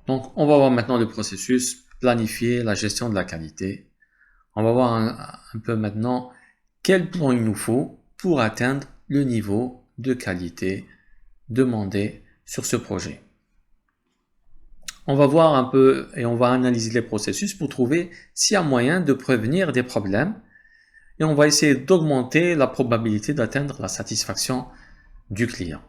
Donc, on va voir maintenant le processus, planifier la gestion de la qualité. On va voir un peu maintenant quel plan il nous faut pour atteindre le niveau de qualité demandé sur ce projet. On va voir un peu et on va analyser les processus pour trouver s'il y a moyen de prévenir des problèmes et on va essayer d'augmenter la probabilité d'atteindre la satisfaction du client.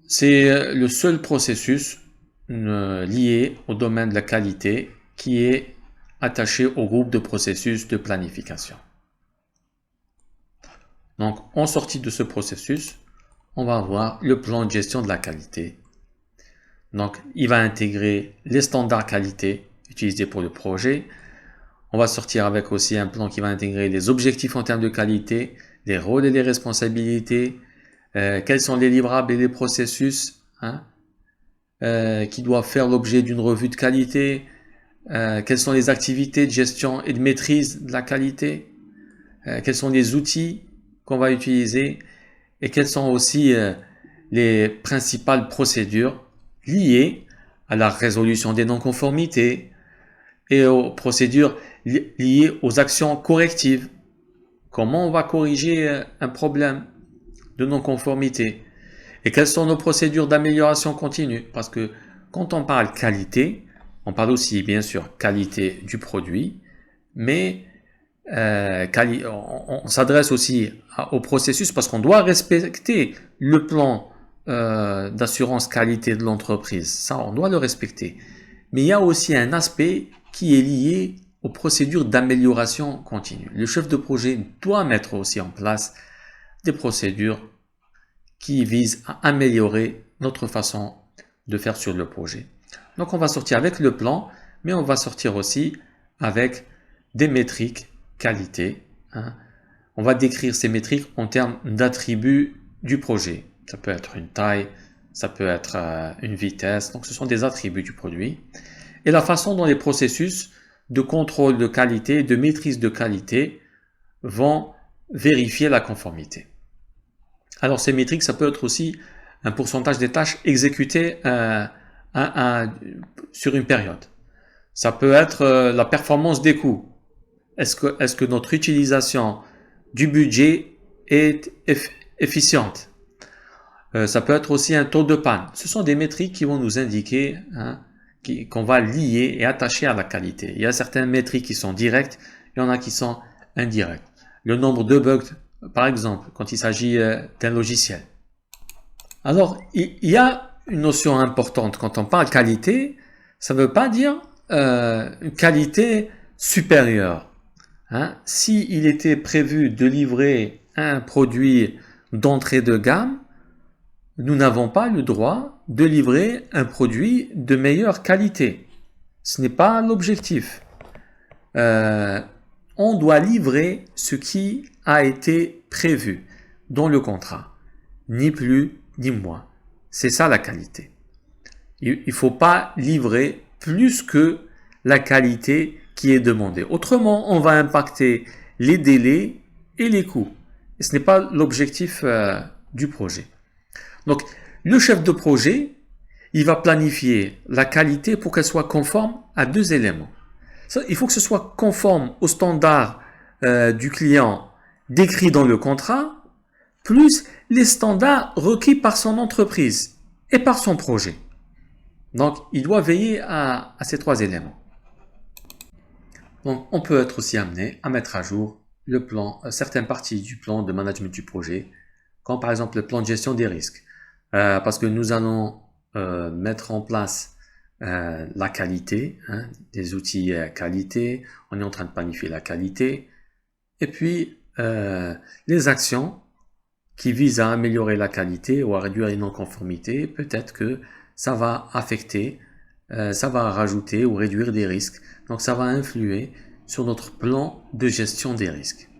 C'est le seul processus lié au domaine de la qualité qui est attaché au groupe de processus de planification. Donc, en sortie de ce processus, on va avoir le plan de gestion de la qualité. Donc, il va intégrer les standards qualité utilisés pour le projet. On va sortir avec aussi un plan qui va intégrer les objectifs en termes de qualité, les rôles et les responsabilités, quels sont les livrables et les processus qui doivent faire l'objet d'une revue de qualité, quelles sont les activités de gestion et de maîtrise de la qualité, quels sont les outils qu'on va utiliser et quelles sont aussi les principales procédures liées à la résolution des non-conformités et aux procédures liées aux actions correctives. Comment on va corriger un problème de non-conformité et quelles sont nos procédures d'amélioration continue, parce que quand on parle qualité, on parle aussi bien sûr qualité du produit, mais on s'adresse aussi au processus parce qu'on doit respecter le plan d'assurance qualité de l'entreprise. Ça, on doit le respecter. Mais il y a aussi un aspect qui est lié aux procédures d'amélioration continue. Le chef de projet doit mettre aussi en place des procédures qui visent à améliorer notre façon de faire sur le projet. Donc on va sortir avec le plan, mais on va sortir aussi avec des métriques qualité. On va décrire ces métriques en termes d'attributs du projet. Ça peut être une taille, ça peut être une vitesse, donc ce sont des attributs du produit. Et la façon dont les processus de contrôle de qualité, de maîtrise de qualité vont vérifier la conformité. Alors ces métriques, ça peut être aussi un pourcentage des tâches exécutées sur une période. Ça peut être la performance des coûts. Est-ce que notre utilisation du budget est efficiente? Ça peut être aussi un taux de panne. Ce sont des métriques qui vont nous indiquer qu'on va lier et attacher à la qualité. Il y a certaines métriques qui sont directes, il y en a qui sont indirectes. Le nombre de bugs, par exemple, quand il s'agit d'un logiciel. Alors, il y a une notion importante. Quand on parle qualité, ça ne veut pas dire une qualité supérieure. Si il était prévu de livrer un produit d'entrée de gamme, nous n'avons pas le droit de livrer un produit de meilleure qualité. Ce n'est pas l'objectif. On doit livrer ce qui a été prévu dans le contrat. Ni plus, ni moins. C'est ça la qualité. Il ne faut pas livrer plus que la qualité qui est demandée. Autrement, on va impacter les délais et les coûts. Et ce n'est pas l'objectif du projet. Donc, le chef de projet, il va planifier la qualité pour qu'elle soit conforme à deux éléments. Il faut que ce soit conforme aux standards du client décrits dans le contrat, plus les standards requis par son entreprise et par son projet. Donc, il doit veiller à ces trois éléments. Donc, on peut être aussi amené à mettre à jour le plan, certaines parties du plan de management du projet, comme par exemple le plan de gestion des risques. Parce que nous allons mettre en place la qualité, des outils qualité, on est en train de planifier la qualité, et puis les actions qui visent à améliorer la qualité ou à réduire les non-conformités, peut-être que ça va affecter, ça va rajouter ou réduire des risques, donc ça va influer sur notre plan de gestion des risques.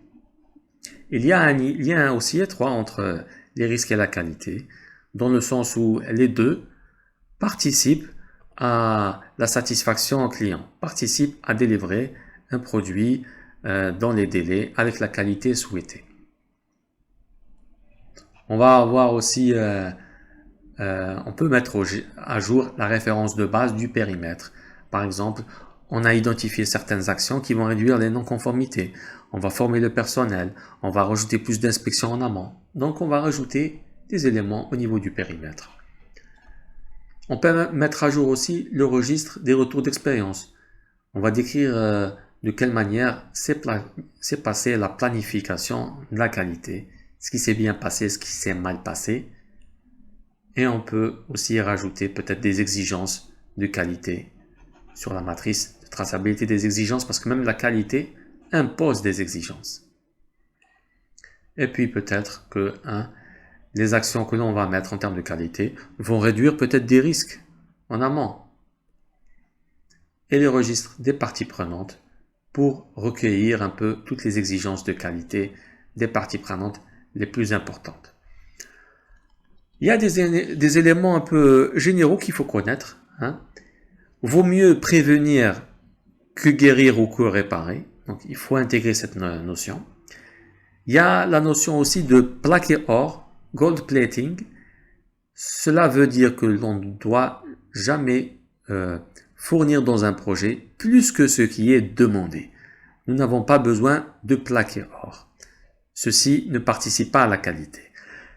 Il y a un lien aussi étroit entre les risques et la qualité, dans le sens où les deux participent à la satisfaction client, participent à délivrer un produit dans les délais avec la qualité souhaitée. On va avoir aussi on peut mettre à jour la référence de base du périmètre. Par exemple, on a identifié certaines actions qui vont réduire les non-conformités. On va former le personnel, on va rajouter plus d'inspections en amont. Donc on va rajouter des éléments au niveau du périmètre. On peut mettre à jour aussi le registre des retours d'expérience. On va décrire de quelle manière s'est passée la planification de la qualité, ce qui s'est bien passé, ce qui s'est mal passé. Et on peut aussi rajouter peut-être des exigences de qualité sur la matrice de traçabilité des exigences, parce que même la qualité impose des exigences. Et puis peut-être que les actions que l'on va mettre en termes de qualité vont réduire peut-être des risques en amont. Et les registres des parties prenantes pour recueillir un peu toutes les exigences de qualité des parties prenantes les plus importantes. Il y a des éléments un peu généraux qu'il faut connaître. Vaut mieux prévenir que guérir ou que réparer. Donc, il faut intégrer cette notion. Il y a la notion aussi de plaquer or, gold plating. Cela veut dire que l'on ne doit jamais fournir dans un projet plus que ce qui est demandé. Nous n'avons pas besoin de plaquer or. Ceci ne participe pas à la qualité.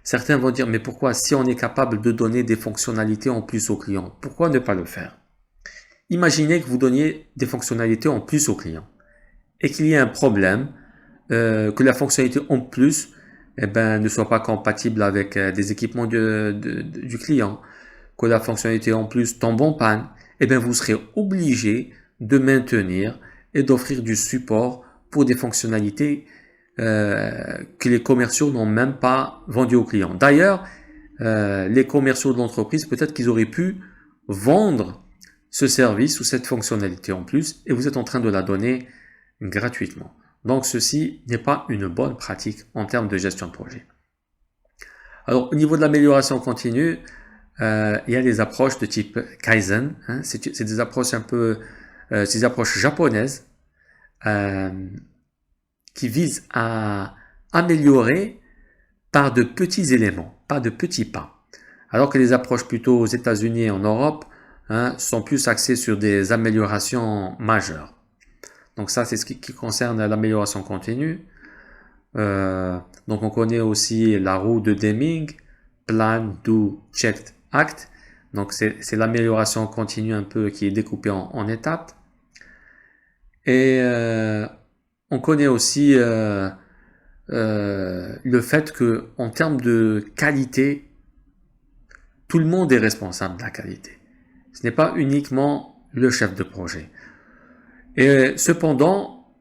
Certains vont dire, mais pourquoi, si on est capable de donner des fonctionnalités en plus au client, pourquoi ne pas le faire? Imaginez que vous donniez des fonctionnalités en plus au client et qu'il y ait un problème, que la fonctionnalité en plus ne soit pas compatible avec des équipements du client, que la fonctionnalité en plus tombe en panne, vous serez obligé de maintenir et d'offrir du support pour des fonctionnalités que les commerciaux n'ont même pas vendues aux clients. D'ailleurs, les commerciaux de l'entreprise, peut-être qu'ils auraient pu vendre ce service ou cette fonctionnalité en plus et vous êtes en train de la donner gratuitement. Donc ceci n'est pas une bonne pratique en termes de gestion de projet. Alors au niveau de l'amélioration continue, il y a des approches de type Kaizen, c'est des approches un peu, c'est des approches japonaises qui visent à améliorer par de petits éléments, pas de petits pas. Alors que les approches plutôt aux États-Unis et en Europe sont plus axées sur des améliorations majeures. Donc ça, c'est ce qui concerne l'amélioration continue. Donc on connaît aussi la roue de Deming, Plan, Do, Check, Act. Donc c'est l'amélioration continue un peu qui est découpée en étapes. Et on connaît aussi le fait que en termes de qualité, tout le monde est responsable de la qualité. Ce n'est pas uniquement le chef de projet. Et cependant,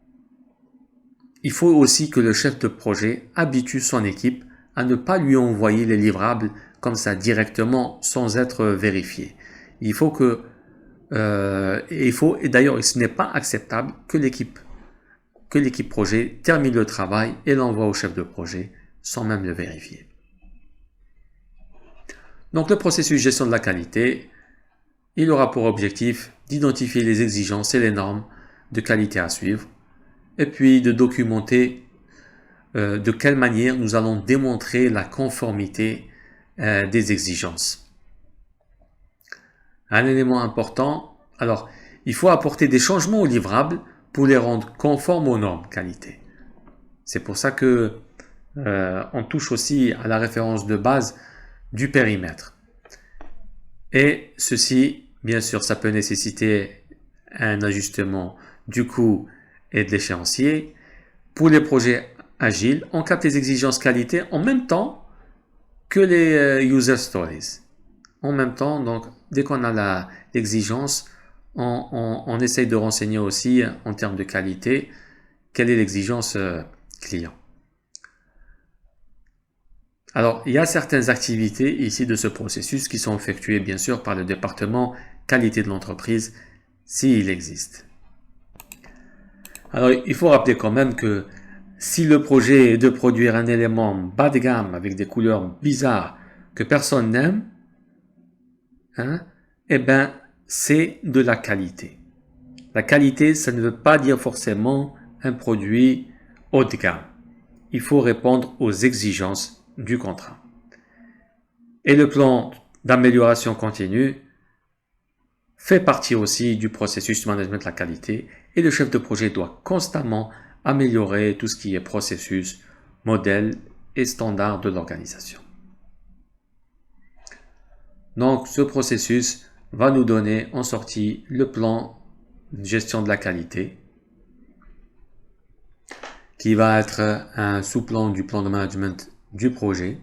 il faut aussi que le chef de projet habitue son équipe à ne pas lui envoyer les livrables comme ça directement sans être vérifié. Il faut que et d'ailleurs ce n'est pas acceptable que l'équipe projet termine le travail et l'envoie au chef de projet sans même le vérifier. Donc le processus gestion de la qualité, il aura pour objectif d'identifier les exigences et les normes de qualité à suivre, et puis de documenter de quelle manière nous allons démontrer la conformité des exigences. Un élément important, alors il faut apporter des changements aux livrables pour les rendre conformes aux normes qualité. C'est pour ça que on touche aussi à la référence de base du périmètre. Et ceci, bien sûr, ça peut nécessiter un ajustement du coût et de l'échéancier. Pour les projets agiles, on capte les exigences qualité en même temps que les user stories. En même temps, donc, dès qu'on a l'exigence, on essaye de renseigner aussi en termes de qualité quelle est l'exigence client. Alors, il y a certaines activités ici de ce processus qui sont effectuées bien sûr par le département qualité de l'entreprise s'il existe. Alors, il faut rappeler quand même que si le projet est de produire un élément bas de gamme avec des couleurs bizarres que personne n'aime, c'est de la qualité. La qualité, ça ne veut pas dire forcément un produit haut de gamme. Il faut répondre aux exigences du contrat. Et le plan d'amélioration continue fait partie aussi du processus de management de la qualité et le chef de projet doit constamment améliorer tout ce qui est processus, modèle et standard de l'organisation. Donc, ce processus va nous donner en sortie le plan de gestion de la qualité qui va être un sous-plan du plan de management du projet.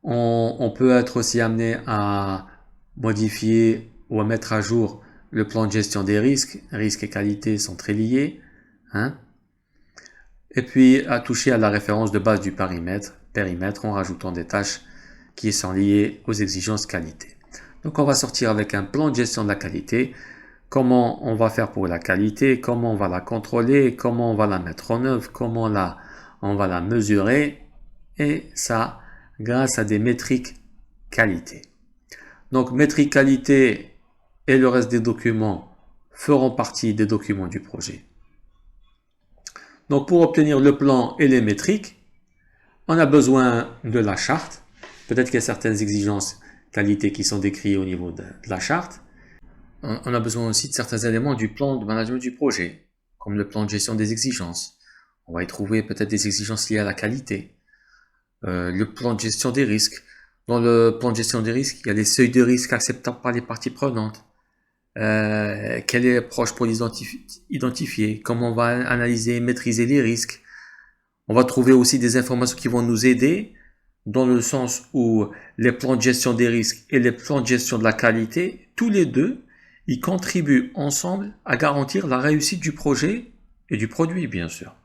On peut être aussi amené à modifier ou à mettre à jour le plan de gestion des risques. Risques et qualité sont très liés. Et puis à toucher à la référence de base du périmètre en rajoutant des tâches qui sont liées aux exigences qualité. Donc on va sortir avec un plan de gestion de la qualité. Comment on va faire pour la qualité, comment on va la contrôler, comment on va la mettre en œuvre, comment on va la mesurer, et ça grâce à des métriques qualité. Donc métriques qualité et le reste des documents feront partie des documents du projet. Donc pour obtenir le plan et les métriques, on a besoin de la charte. Peut-être qu'il y a certaines exigences qualité qui sont décrites au niveau de la charte. On a besoin aussi de certains éléments du plan de management du projet, comme le plan de gestion des exigences. On va y trouver peut-être des exigences liées à la qualité. Le plan de gestion des risques. Dans le plan de gestion des risques, il y a les seuils de risque acceptables par les parties prenantes. Quelle est l'approche pour les identifier? Comment on va analyser et maîtriser les risques? On va trouver aussi des informations qui vont nous aider dans le sens où les plans de gestion des risques et les plans de gestion de la qualité, tous les deux, ils contribuent ensemble à garantir la réussite du projet et du produit, bien sûr.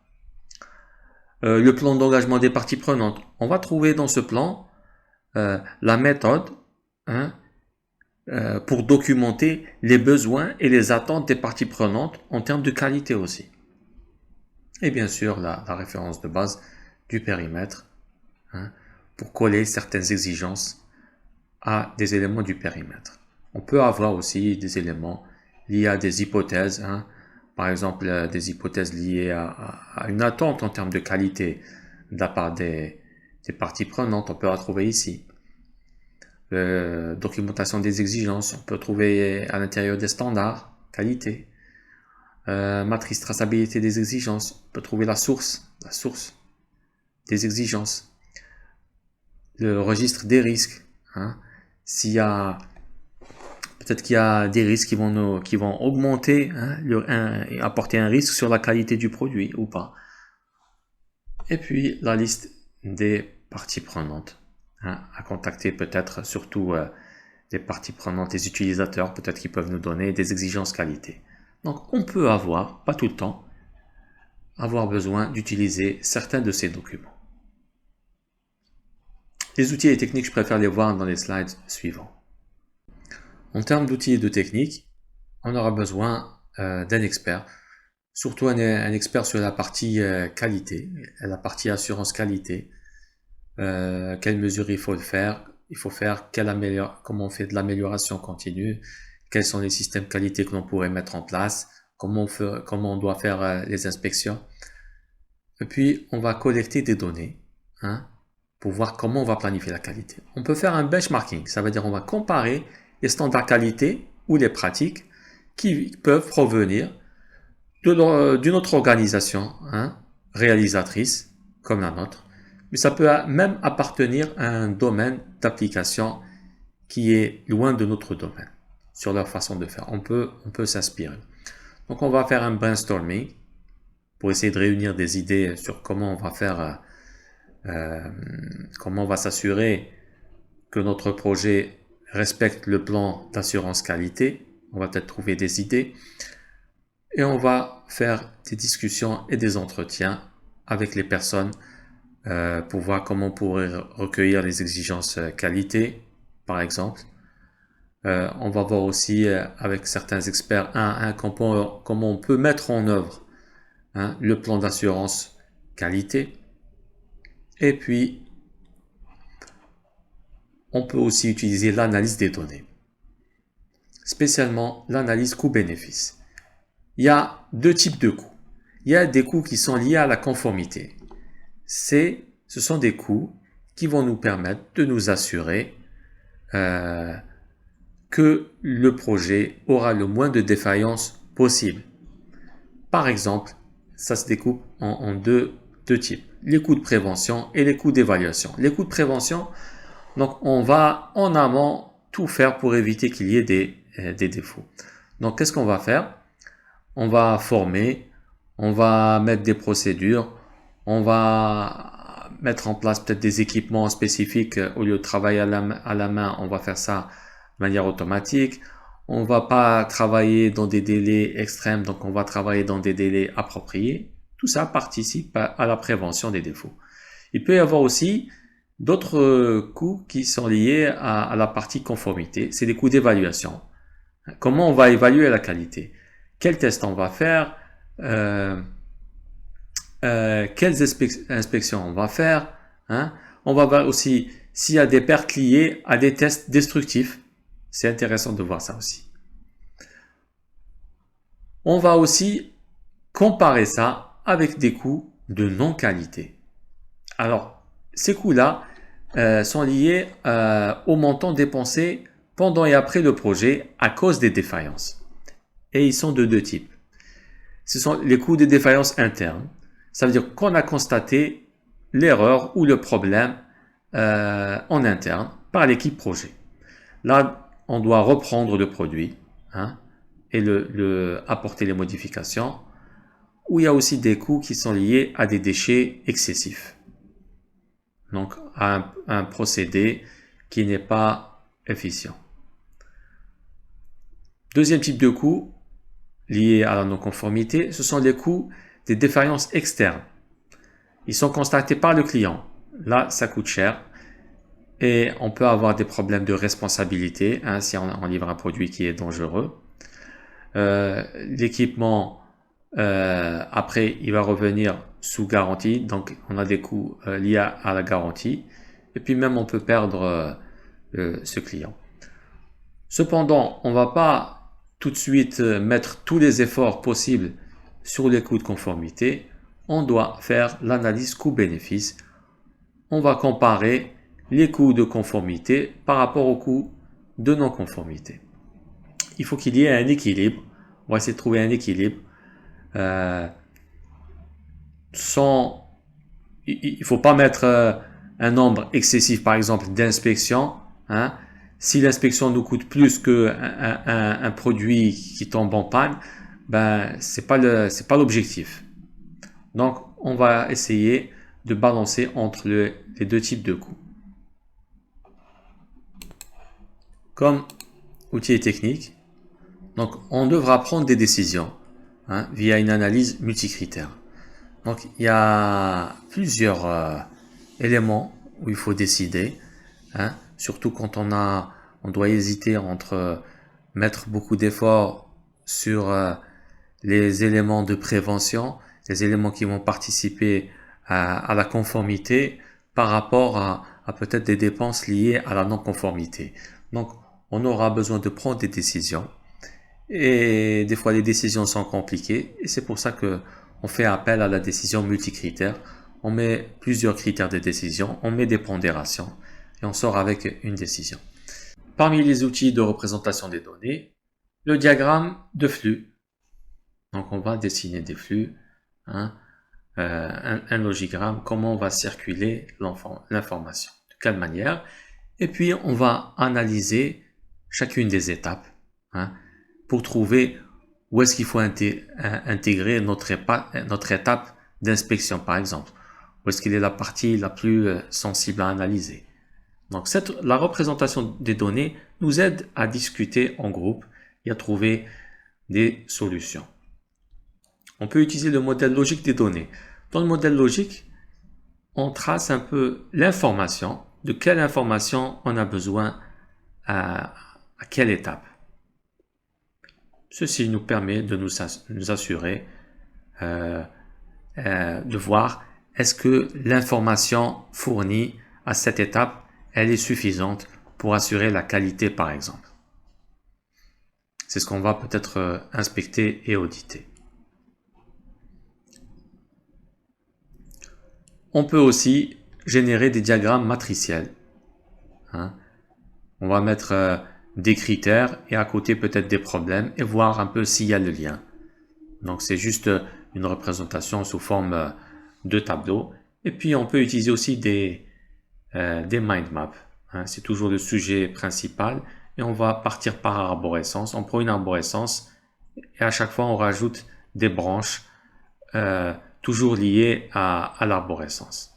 Le plan d'engagement des parties prenantes. On va trouver dans ce plan la méthode pour documenter les besoins et les attentes des parties prenantes en termes de qualité aussi. Et bien sûr, la référence de base du périmètre pour coller certaines exigences à des éléments du périmètre. On peut avoir aussi des éléments liés à des hypothèses, par exemple des hypothèses liées à une attente en termes de qualité de la part des parties prenantes, on peut la trouver ici. Documentation des exigences, on peut trouver à l'intérieur des standards, qualité. Matrice traçabilité des exigences, on peut trouver la source des exigences. Le registre des risques, s'il y a peut-être qu'il y a des risques qui vont augmenter et apporter un risque sur la qualité du produit ou pas. Et puis la liste des parties prenantes à contacter, peut-être surtout des parties prenantes, des utilisateurs, peut-être qu'ils peuvent nous donner des exigences qualité. Donc on peut avoir, pas tout le temps, avoir besoin d'utiliser certains de ces documents. Les outils et techniques, je préfère les voir dans les slides suivants. En termes d'outils et de techniques, on aura besoin d'un expert, surtout un expert sur la partie qualité, la partie assurance qualité. Quelles mesures il faut faire, comment on fait de l'amélioration continue, quels sont les systèmes qualité que l'on pourrait mettre en place, comment on doit faire les inspections. Et puis, on va collecter des données pour voir comment on va planifier la qualité. On peut faire un benchmarking, ça veut dire on va comparer les standards qualité ou les pratiques qui peuvent provenir d'une autre organisation réalisatrice comme la nôtre, mais ça peut même appartenir à un domaine d'application qui est loin de notre domaine sur leur façon de faire. On peut s'inspirer. Donc on va faire un brainstorming pour essayer de réunir des idées sur comment on va faire, comment on va s'assurer que notre projet respecte le plan d'assurance qualité. On va peut-être trouver des idées et on va faire des discussions et des entretiens avec les personnes pour voir comment on pourrait recueillir les exigences qualité, par exemple. On va voir aussi avec certains experts comment on peut mettre en œuvre le plan d'assurance qualité. Et puis, on peut aussi utiliser l'analyse des données, spécialement l'analyse coût-bénéfice. Il y a deux types de coûts. Il y a des coûts qui sont liés à la conformité. Ce sont des coûts qui vont nous permettre de nous assurer que le projet aura le moins de défaillances possible. Par exemple, ça se découpe en deux types, les coûts de prévention et les coûts d'évaluation. Les coûts de prévention, donc on va en amont tout faire pour éviter qu'il y ait des défauts. Donc qu'est-ce qu'on va faire? On va former, on va mettre des procédures, on va mettre en place peut-être des équipements spécifiques. Au lieu de travailler à la main, on va faire ça de manière automatique. On va pas travailler dans des délais extrêmes, donc on va travailler dans des délais appropriés. Tout ça participe à la prévention des défauts. Il peut y avoir aussi d'autres coûts qui sont liés à la partie conformité. C'est des coûts d'évaluation. Comment on va évaluer la qualité? Quels tests on va faire? Quelles inspections on va faire? On va voir aussi s'il y a des pertes liées à des tests destructifs. C'est intéressant de voir ça aussi. On va aussi comparer ça avec des coûts de non-qualité. Alors, ces coûts-là sont liés au montant dépensé pendant et après le projet à cause des défaillances. Et ils sont de deux types. Ce sont les coûts de défaillance internes. Ça veut dire qu'on a constaté l'erreur ou le problème en interne par l'équipe projet. Là, on doit reprendre le produit et apporter les modifications. Ou il y a aussi des coûts qui sont liés à des déchets excessifs. Donc, à un procédé qui n'est pas efficient. Deuxième type de coûts liés à la non-conformité, ce sont les coûts des défaillances externes. Ils sont constatés par le client. Là, ça coûte cher. Et on peut avoir des problèmes de responsabilité si on livre un produit qui est dangereux. L'équipement, après, il va revenir sous garantie. Donc, on a des coûts liés à la garantie. Et puis même, on peut perdre ce client. Cependant, on ne va pas tout de suite mettre tous les efforts possibles sur les coûts de conformité. On doit faire l'analyse coût-bénéfice. On va comparer les coûts de conformité par rapport aux coûts de non-conformité. Il faut qu'il y ait un équilibre. On va essayer de trouver un équilibre. Il ne faut pas mettre un nombre excessif, par exemple, d'inspections. Si l'inspection nous coûte plus qu'un produit qui tombe en panne, ben c'est pas l'objectif. Donc, on va essayer de balancer entre les deux types de coûts. Comme outil et technique, donc on devra prendre des décisions via une analyse multicritère. Donc, il y a plusieurs éléments où il faut décider, surtout quand on doit hésiter entre mettre beaucoup d'efforts sur les éléments de prévention, les éléments qui vont participer à la conformité par rapport à peut-être des dépenses liées à la non-conformité. Donc, on aura besoin de prendre des décisions et des fois les décisions sont compliquées et c'est pour ça que on fait appel à la décision multicritère. On met plusieurs critères de décision, on met des pondérations et on sort avec une décision. Parmi les outils de représentation des données, le diagramme de flux. Donc on va dessiner des flux, un logigramme, comment va circuler l'information, de quelle manière. Et puis on va analyser chacune des étapes pour trouver où est-ce qu'il faut intégrer notre étape d'inspection, par exemple. Où est-ce qu'il est la partie la plus sensible à analyser. Donc, la représentation des données nous aide à discuter en groupe et à trouver des solutions. On peut utiliser le modèle logique des données. Dans le modèle logique, on trace un peu l'information, de quelle information on a besoin à quelle étape. Ceci nous permet de nous assurer de voir est-ce que l'information fournie à cette étape, elle est suffisante pour assurer la qualité, par exemple. C'est ce qu'on va peut-être inspecter et auditer. On peut aussi générer des diagrammes matriciels. On va mettre des critères et à côté peut-être des problèmes et voir un peu s'il y a le lien. Donc c'est juste une représentation sous forme de tableau. Et puis on peut utiliser aussi des mind maps. Hein. C'est toujours le sujet principal et on va partir par arborescence. On prend une arborescence et à chaque fois on rajoute des branches toujours liées à l'arborescence.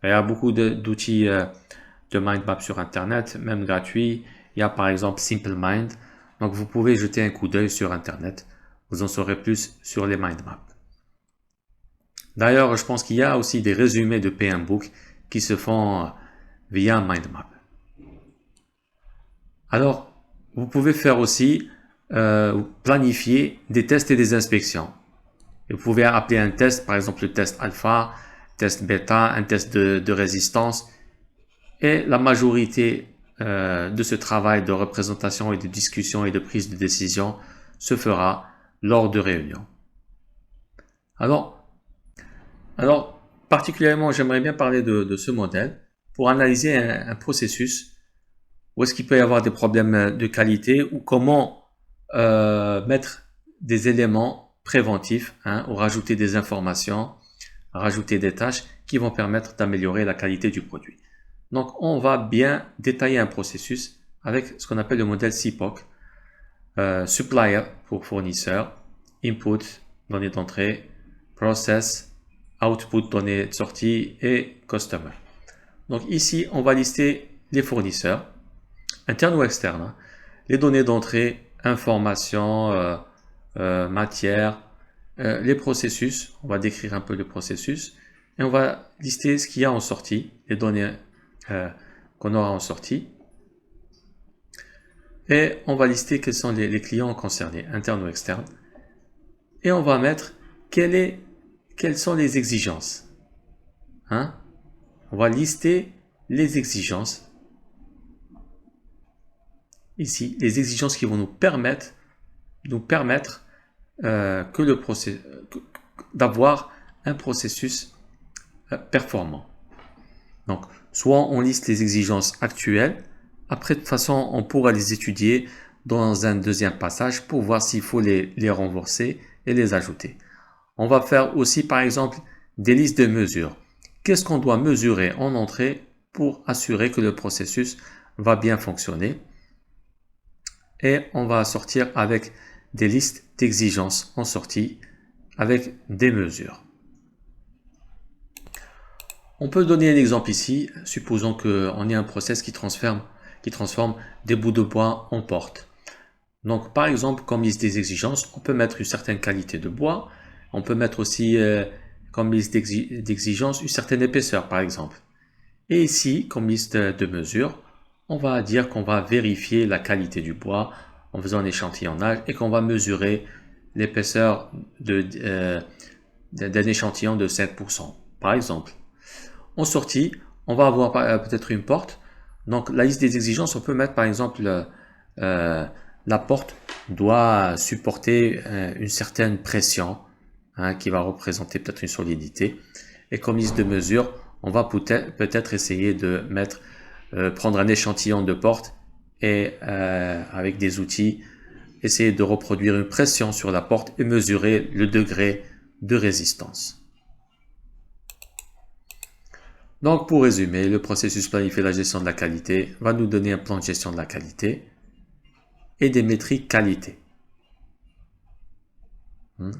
Il y a beaucoup d'outils de mind map sur internet, même gratuits. Il y a par exemple Simple Mind. Donc vous pouvez jeter un coup d'œil sur internet. Vous en saurez plus sur les mind maps. D'ailleurs, je pense qu'il y a aussi des résumés de PMBOK qui se font via mind map. Alors, vous pouvez faire aussi planifier des tests et des inspections. Et vous pouvez appeler un test, par exemple le test alpha, test bêta, un test de résistance. Et la majorité de ce travail de représentation et de discussion et de prise de décision se fera lors de réunions. Alors particulièrement, j'aimerais bien parler de ce modèle pour analyser un processus où est-ce qu'il peut y avoir des problèmes de qualité ou comment mettre des éléments préventifs ou rajouter des informations, rajouter des tâches qui vont permettre d'améliorer la qualité du produit. Donc, on va bien détailler un processus avec ce qu'on appelle le modèle CPOC. Supplier pour fournisseur, input, données d'entrée, process, output, données de sortie et customer. Donc ici, on va lister les fournisseurs, internes ou externes, les données d'entrée, informations, matière, les processus, on va décrire un peu le processus, et on va lister ce qu'il y a en sortie, les données qu'on aura en sortie, et on va lister quels sont les clients concernés, internes ou externes, et on va mettre quelles sont les exigences. On va lister les exigences. Ici, les exigences qui vont nous permettre d'avoir un processus performant. Donc, soit on liste les exigences actuelles. Après, de toute façon, on pourra les étudier dans un deuxième passage pour voir s'il faut les renforcer et les ajouter. On va faire aussi, par exemple, des listes de mesures. Qu'est-ce qu'on doit mesurer en entrée pour assurer que le processus va bien fonctionner? Et on va sortir avec des listes d'exigences en sortie avec des mesures. On peut donner un exemple ici. Supposons qu'on ait un process qui transforme des bouts de bois en porte. Donc, par exemple, comme liste des exigences, on peut mettre une certaine qualité de bois. On peut mettre aussi comme liste d'exigences une certaine épaisseur, par exemple. Et ici, comme liste de mesures, on va dire qu'on va vérifier la qualité du bois en faisant un échantillonnage et qu'on va mesurer l'épaisseur d'un échantillon de 5%, par exemple. En sortie, on va avoir peut-être une porte. Donc, la liste des exigences, on peut mettre par exemple la porte doit supporter une certaine pression qui va représenter peut-être une solidité. Et comme liste de mesure, on va peut-être essayer de prendre un échantillon de porte et avec des outils, essayer de reproduire une pression sur la porte et mesurer le degré de résistance. Donc, pour résumer, le processus planifié de la gestion de la qualité va nous donner un plan de gestion de la qualité et des métriques qualité.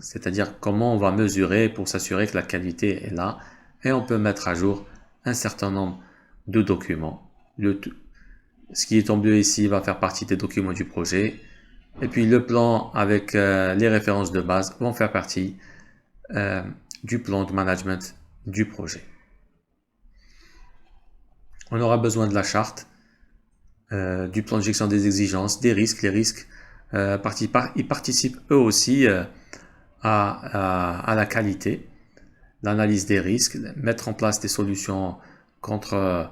C'est-à-dire comment on va mesurer pour s'assurer que la qualité est là et on peut mettre à jour un certain nombre de documents. Ce qui est en bleu ici va faire partie des documents du projet et puis le plan avec les références de base vont faire partie du plan de management du projet. On aura besoin de la charte, du plan de gestion des exigences, des risques. Les risques ils participent eux aussi à la qualité, l'analyse des risques, mettre en place des solutions contre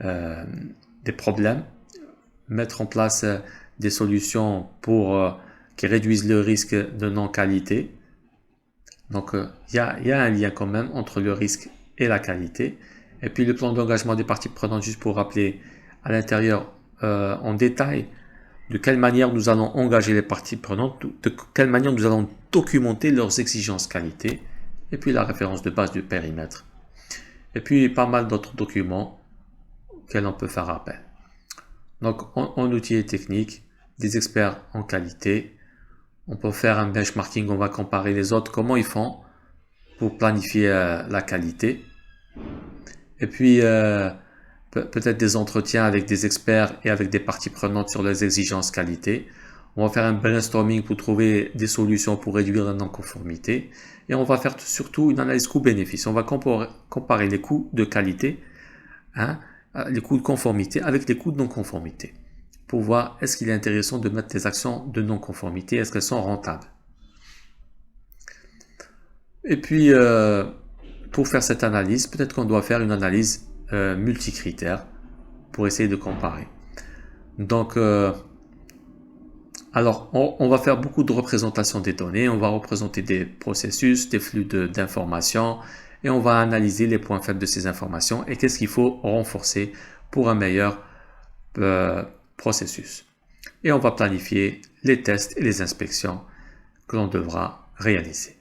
des problèmes, mettre en place des solutions qui réduisent le risque de non-qualité. Donc, il y a un lien quand même entre le risque et la qualité. Et puis, le plan d'engagement des parties prenantes, juste pour rappeler, à l'intérieur en détail de quelle manière nous allons engager les parties prenantes, de quelle manière nous allons documenter leurs exigences qualité, et puis la référence de base du périmètre. Et puis pas mal d'autres documents auxquels on peut faire appel. Donc en outils et techniques, des experts en qualité, on peut faire un benchmarking, on va comparer les autres, comment ils font pour planifier la qualité. Et puis peut-être des entretiens avec des experts et avec des parties prenantes sur les exigences qualité. On va faire un brainstorming pour trouver des solutions pour réduire la non-conformité. Et on va faire surtout une analyse coût-bénéfice. On va comparer les coûts de qualité, les coûts de conformité avec les coûts de non-conformité, pour voir est-ce qu'il est intéressant de mettre des actions de non-conformité, est-ce qu'elles sont rentables. Et puis, pour faire cette analyse, peut-être qu'on doit faire une analyse multicritères pour essayer de comparer. Donc, alors, on va faire beaucoup de représentation des données, on va représenter des processus, des flux d'informations, et on va analyser les points faibles de ces informations et qu'est-ce qu'il faut renforcer pour un meilleur processus. Et on va planifier les tests et les inspections que l'on devra réaliser.